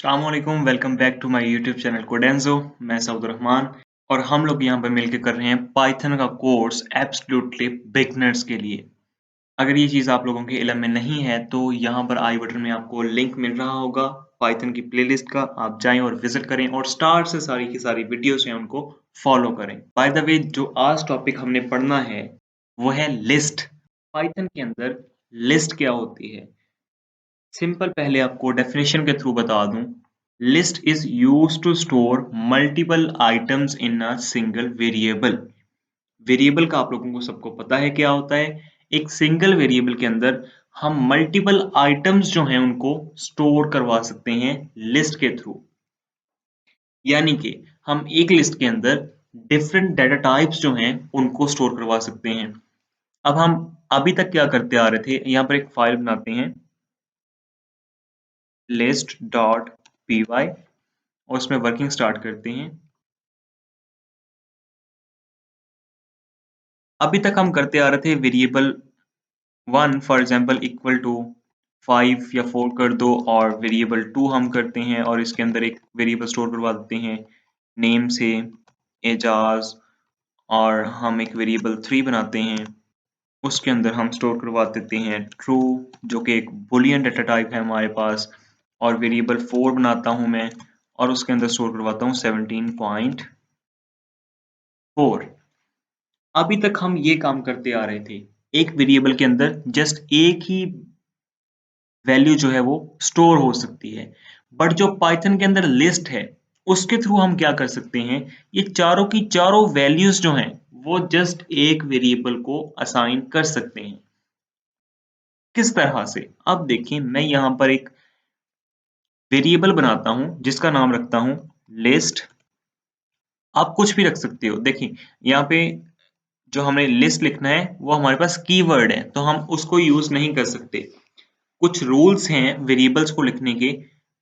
अस्सलामुअलैकुम welcome back to my YouTube channel कोडेंजो। मैं सऊद रहमान और हम लोग यहाँ पर मिलकर कर रहे हैं पाइथन का कोर्स एब्सोल्युटली बिगनर्स के लिए। अगर ये चीज़ आप लोगों के इल्म में नहीं है तो यहाँ पर आई बटन में आपको लिंक मिल रहा होगा पाइथन की प्लेलिस्ट का। आप जाएं और विजिट करें और स्टार्ट से सारी की सारी वीडियोस हैं उनको फॉलो करें। बाय द वे, जो आज टॉपिक हमने पढ़ना है वो है लिस्ट। पाइथन के अंदर लिस्ट क्या होती है? सिंपल, पहले आपको डेफिनेशन के थ्रू बता दूं। List is used to store multiple items in a single variable. Variable का आप लोगों को सबको पता है क्या होता है। एक सिंगल वेरिएबल के अंदर हम मल्टीपल आइटम्स जो हैं उनको स्टोर करवा सकते हैं लिस्ट के थ्रू। यानी कि हम एक लिस्ट के अंदर डिफरेंट डाटा टाइप्स जो हैं उनको स्टोर करवा सकते हैं। अब हम अभी तक क्या करते आ रहे थे, यहाँ पर एक फाइल बनाते हैं list.py और उसमें वर्किंग स्टार्ट करते हैं। अभी तक हम करते आ रहे थे variable 1 for example equal to 5 या 4 कर दो, और वेरिएबल 2 हम करते हैं और इसके अंदर एक वेरिएबल स्टोर करवा देते हैं नेम से एजाज, और हम एक वेरिएबल 3 बनाते हैं, उसके अंदर हम स्टोर करवा देते हैं ट्रू, जो कि एक बुलियन डाटा टाइप है हमारे पास। और वेरिएबल 4 बनाता हूं मैं और उसके अंदर स्टोर करवाता हूं 17.4। अभी तक हम ये काम करते आ रहे थे, एक वेरिएबल के अंदर जस्ट एक ही वैल्यू जो है वो स्टोर हो सकती है। बट जो पाइथन के अंदर लिस्ट है उसके थ्रू हम क्या कर सकते हैं, ये चारों की चारों वैल्यूज जो हैं वो जस्ट एक वेरिएबल को असाइन कर सकते हैं। किस तरह से? अब देखिए, मैं यहां पर एक वेरिएबल बनाता हूं जिसका नाम रखता हूं लिस्ट। आप कुछ भी रख सकते हो। देखिए यहाँ पे जो हमें लिस्ट लिखना है वो हमारे पास कीवर्ड है तो हम उसको यूज नहीं कर सकते। कुछ रूल्स हैं वेरिएबल्स को लिखने के,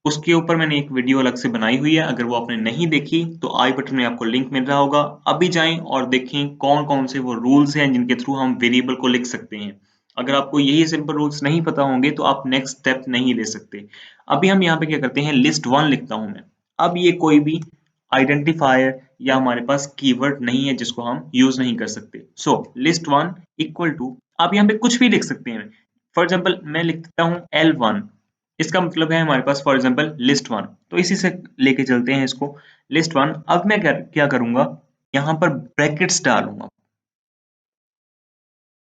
उसके ऊपर मैंने एक वीडियो अलग से बनाई हुई है। अगर वो आपने नहीं देखी तो आई बटन में आपको लिंक मिल रहा होगा, अभी जाएं और देखें कौन कौन से वो रूल्स हैं जिनके थ्रू हम वेरिएबल को लिख सकते हैं। अगर आपको यही सिंपल रूल्स नहीं पता होंगे तो आप नेक्स्ट स्टेप नहीं ले सकते। अभी हम यहाँ पे क्या करते हैं, लिस्ट 1 लिखता हूं मैं। अब ये कोई भी आइडेंटिफायर या हमारे पास कीवर्ड नहीं है जिसको हम यूज नहीं कर सकते। सो लिस्ट 1 इक्वल टू, आप यहाँ पे कुछ भी लिख सकते हैं। फॉर एग्जाम्पल मैं लिखता हूँ L1, इसका मतलब है हमारे पास फॉर एग्जाम्पल लिस्ट 1, तो इसी से लेके चलते हैं इसको लिस्ट 1। अब मैं क्या करूंगा, यहाँ पर ब्रैकेट्स डालूंगा।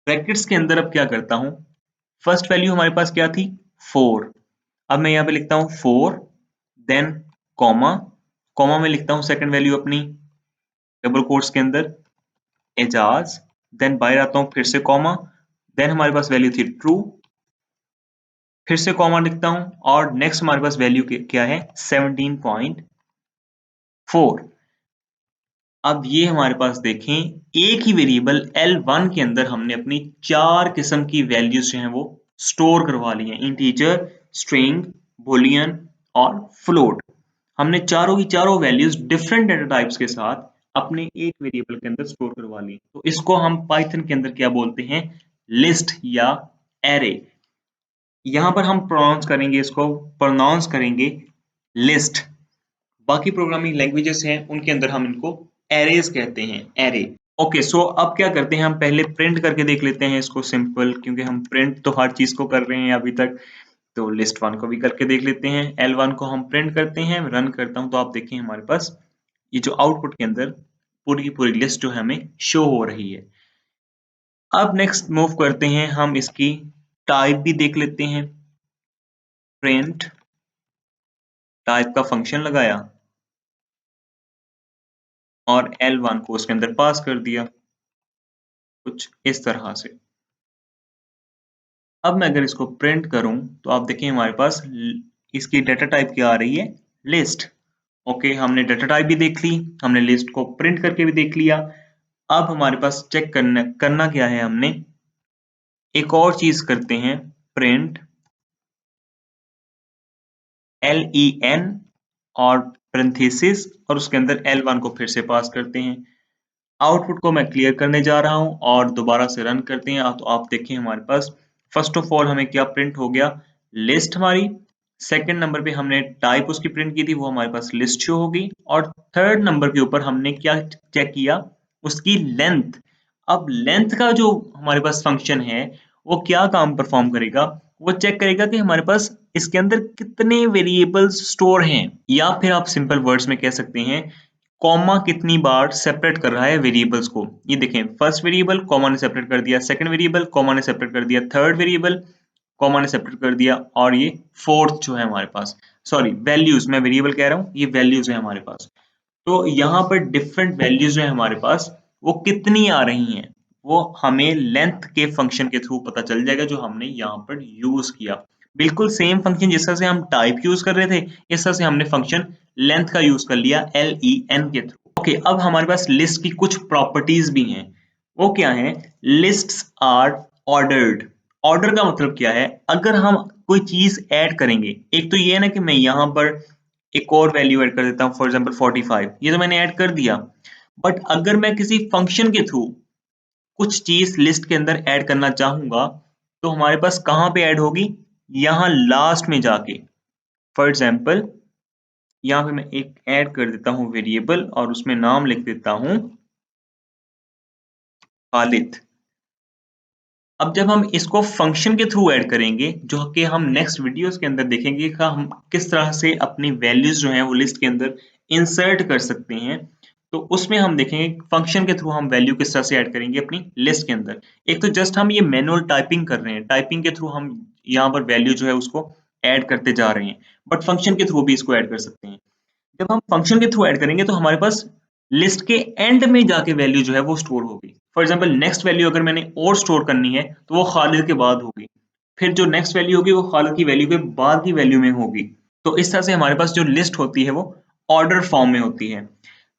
ब्रैकेट्स के अंदर अब क्या करता हूँ, फर्स्ट वैल्यू हमारे पास क्या थी 4। अब मैं यहाँ पे लिखता हूँ 4, देन कॉमा, कॉमा में लिखता हूँ सेकंड वैल्यू अपनी डबल कोट्स के अंदर एजाज, देन बाहर आता हूँ फिर से कॉमा, देन हमारे पास वैल्यू थी ट्रू, फिर से कॉमा लिखता हूं और नेक्स्ट हमारे पास वैल्यू क्या है 17.4। अब ये हमारे पास देखें, एक ही वेरिएबल L1 के अंदर हमने अपनी 4 किस्म की वैल्यूज जो हैं वो स्टोर करवा ली हैं, इंटीजर, स्ट्रिंग, बुलियन और फ्लोट। हमने चारों की चारों वैल्यूज डिफरेंट डेटा टाइप्स के साथ अपने एक वेरिएबल के अंदर स्टोर करवा ली। तो इसको हम पाइथन के अंदर क्या बोलते हैं, लिस्ट या एरे। यहाँ पर हम प्रोनाउंस करेंगे, इसको प्रोनाउंस करेंगे लिस्ट। बाकी प्रोग्रामिंग लैंग्वेजेस हैं उनके अंदर हम इनको एरेज कहते हैं, एरे। ओके, सो अब क्या करते हैं, हम पहले प्रिंट करके देख लेते हैं इसको सिंपल, क्योंकि हम प्रिंट तो हर चीज को कर रहे हैं अभी तक। तो लिस्ट 1 को भी करके देख लेते हैं। L1 को हम प्रिंट करते हैं, रन करता हूं तो आप देखें हमारे पास ये जो आउटपुट के अंदर पूरी की पूरी लिस्ट जो है हमें शो हो रही है। अब नेक्स्ट मूव करते हैं, हम इसकी टाइप भी देख लेते हैं। प्रिंट टाइप का फंक्शन लगाया और L1 को उसके अंदर पास कर दिया कुछ इस तरह से। अब मैं अगर इसको प्रिंट करूं तो आप देखें हमारे पास इसकी डाटा टाइप क्या आ रही है, लिस्ट। ओके, हमने डाटा टाइप भी देख ली, हमने लिस्ट को प्रिंट करके भी देख लिया। अब हमारे पास चेक करना क्या है, हमने एक और चीज करते हैं, प्रिंट LEN और पैरेंथेसिस और उसके अंदर L1 को फिर से पास करते हैं। आउटपुट को मैं क्लियर करने जा रहा हूं और दोबारा से रन करते हैं तो आप देखें हमारे पास फर्स्ट ऑफ ऑल हमें क्या प्रिंट हो गया, लिस्ट हमारी सेकंड नंबर पे हमने टाइप उसकी प्रिंट की थी, वो हमारे पास लिस्ट शो होगी। और थर्ड नंबर के ऊपर हमने क्या चेक किया, उसकी लेंथ। अब लेंथ का जो हमारे पास फंक्शन है वो क्या काम परफॉर्म करेगा, वो चेक करेगा कि हमारे पास इसके अंदर कितने वेरिएबल्स स्टोर हैं, या फिर आप सिंपल वर्ड्स में कह सकते हैं कॉमा कितनी बार सेपरेट कर रहा है वेरिएबल्स को। ये देखें, फर्स्ट वेरिएबल कॉमा ने सेपरेट कर दिया, सेकंड वेरिएबल कॉमा ने सेपरेट कर दिया, थर्ड वेरिएबल कॉमा ने सेपरेट कर दिया, और ये फोर्थ जो है हमारे पास, सॉरी वैल्यूज, मैं वेरिएबल कह रहा हूँ, ये वैल्यूज है हमारे पास। तो यहाँ पर डिफरेंट वैल्यूज जो है हमारे पास, वो कितनी आ रही हैं, वो हमें लेंथ के फंक्शन के थ्रू पता चल जाएगा, जो हमने यहाँ पर यूज किया। बिल्कुल सेम फंक्शन जिस तरह से हम टाइप यूज कर रहे थे, इस तरह से हमने फंक्शन लेंथ का यूज कर लिया len के थ्रू। ओके, अब हमारे पास लिस्ट की कुछ प्रॉपर्टीज भी हैं। वो क्या है? Lists are ordered. ऑर्डर का मतलब क्या है? अगर हम कोई चीज ऐड करेंगे, एक तो ये है ना कि मैं यहाँ पर एक और वैल्यू ऐड कर देता हूँ, फॉर एग्जांपल 45, ये तो मैंने ऐड कर दिया। बट अगर मैं किसी फंक्शन के थ्रू कुछ चीज लिस्ट के अंदर ऐड करना चाहूंगा, तो हमारे पास कहाँ पे ऐड होगी? यहाँ लास्ट में जाके। फॉर एग्जांपल यहाँ पे मैं एक ऐड कर देता हूँ वेरिएबल, और उसमें नाम लिख देता हूँ खालिद। अब जब हम इसको फंक्शन के थ्रू ऐड करेंगे, जो कि हम नेक्स्ट वीडियोस के अंदर देखेंगे कि हम किस तरह से अपनी वैल्यूज जो है वो लिस्ट के अंदर इंसर्ट कर सकते हैं, तो उसमें हम देखेंगे फंक्शन के थ्रू हम वैल्यू किस तरह से ऐड करेंगे अपनी लिस्ट के अंदर। एक तो जस्ट हम ये मैनुअल टाइपिंग कर रहे हैं, टाइपिंग के थ्रू हम यहाँ पर वैल्यू जो है उसको ऐड करते जा रहे हैं, बट फंक्शन के थ्रू भी इसको ऐड कर सकते हैं। जब हम फंक्शन के थ्रू ऐड करेंगे तो हमारे पास लिस्ट के एंड में जाके वैल्यू जो है वो स्टोर होगी। फॉर एग्जांपल नेक्स्ट वैल्यू अगर मैंने और स्टोर करनी है तो वो खालिद के बाद होगी, फिर जो नेक्स्ट वैल्यू होगी वो खालिद की वैल्यू के बाद की वैल्यू में होगी। तो इस तरह से हमारे पास जो लिस्ट होती है वो ऑर्डर फॉर्म में होती है।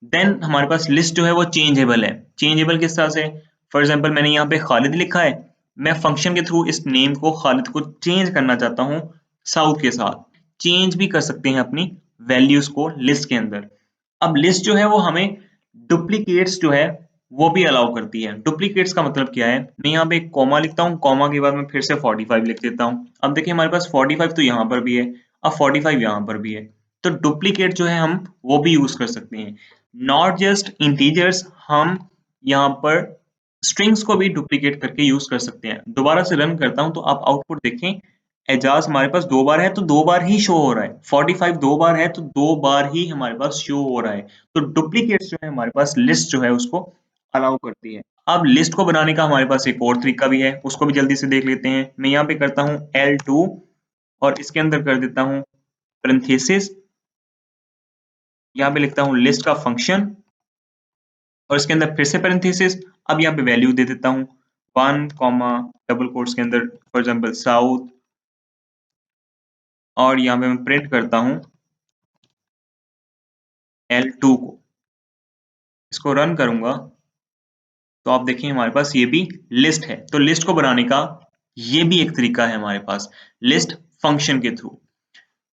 देन हमारे पास लिस्ट जो है वो चेंजेबल है। चेंजेबल किस तरह से? फॉर एग्जांपल मैंने यहाँ पे खालिद लिखा है, मैं फंक्शन के थ्रू इस नेम को खालिद को चेंज करना चाहता हूँ साउथ के साथ। चेंज भी कर सकते हैं अपनी वैल्यूज को लिस्ट के अंदर। अब लिस्ट जो है वो हमें डुप्लीकेट्स जो है वो भी अलाउ करती है। डुप्लीकेट्स का मतलब क्या है? मैं यहाँ पे एक कॉमा लिखता हूँ, कॉमा के बाद मैं फिर से 45 लिख देता हूँ। अब देखिए हमारे पास 45 तो यहाँ पर भी है, अब 45 यहाँ पर भी है। तो डुप्लीकेट जो है हम वो भी यूज कर सकते हैं। नॉट जस्ट इंटीजर्स, हम यहाँ पर स्ट्रिंग्स को भी डुप्लीकेट करके यूज कर सकते हैं। दोबारा से रन करता हूँ तो आप आउटपुट देखें, एजाज हमारे पास 2 बार है तो 2 बार ही शो हो रहा है, 45 2 बार है तो 2 बार ही हमारे पास शो हो रहा है। तो डुप्लीकेट्स जो है हमारे पास लिस्ट जो है उसको अलाउ करती है। अब लिस्ट को बनाने का हमारे पास एक और तरीका भी है, उसको भी जल्दी से देख लेते हैं। मैं यहाँ पे करता हूँ L2 और इसके अंदर कर देता हूँ पैरेंथेसिस, यहाँ पे लिखता हूँ लिस्ट का फंक्शन और इसके अंदर फिर से पैरेंथेसिस। अब यहाँ पे वैल्यू दे देता हूँ 1 कॉमा डबल कोट्स के अंदर फॉर एग्जांपल साउथ, और यहाँ पे मैं प्रिंट करता हूँ L2 को। इसको रन करूंगा तो आप देखें हमारे पास ये भी लिस्ट है। तो लिस्ट को बनाने का ये भी एक तरीका है हमारे पास, लिस्ट फंक्शन के थ्रू।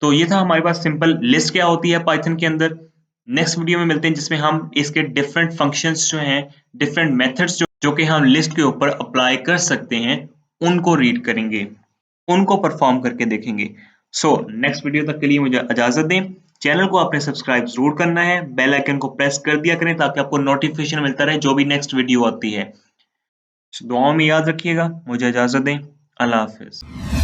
तो ये था हमारे पास सिंपल लिस्ट क्या होती है पाइथन के अंदर। नेक्स्ट वीडियो में मिलते हैं जिसमें हम इसके डिफरेंट फंक्शंस जो हैं, डिफरेंट मेथड्स जो कि हम लिस्ट के ऊपर अप्लाई कर सकते हैं, उनको रीड करेंगे, उनको परफॉर्म करके देखेंगे। सो नेक्स्ट वीडियो तक के लिए मुझे इजाजत दें। चैनल को आपने सब्सक्राइब जरूर करना है, बेल आइकन को प्रेस कर दिया करें ताकि आपको नोटिफिकेशन मिलता रहे जो भी नेक्स्ट वीडियो आती है। दुआओं में याद रखिएगा। मुझे इजाजत दें। अल्लाह हाफिज।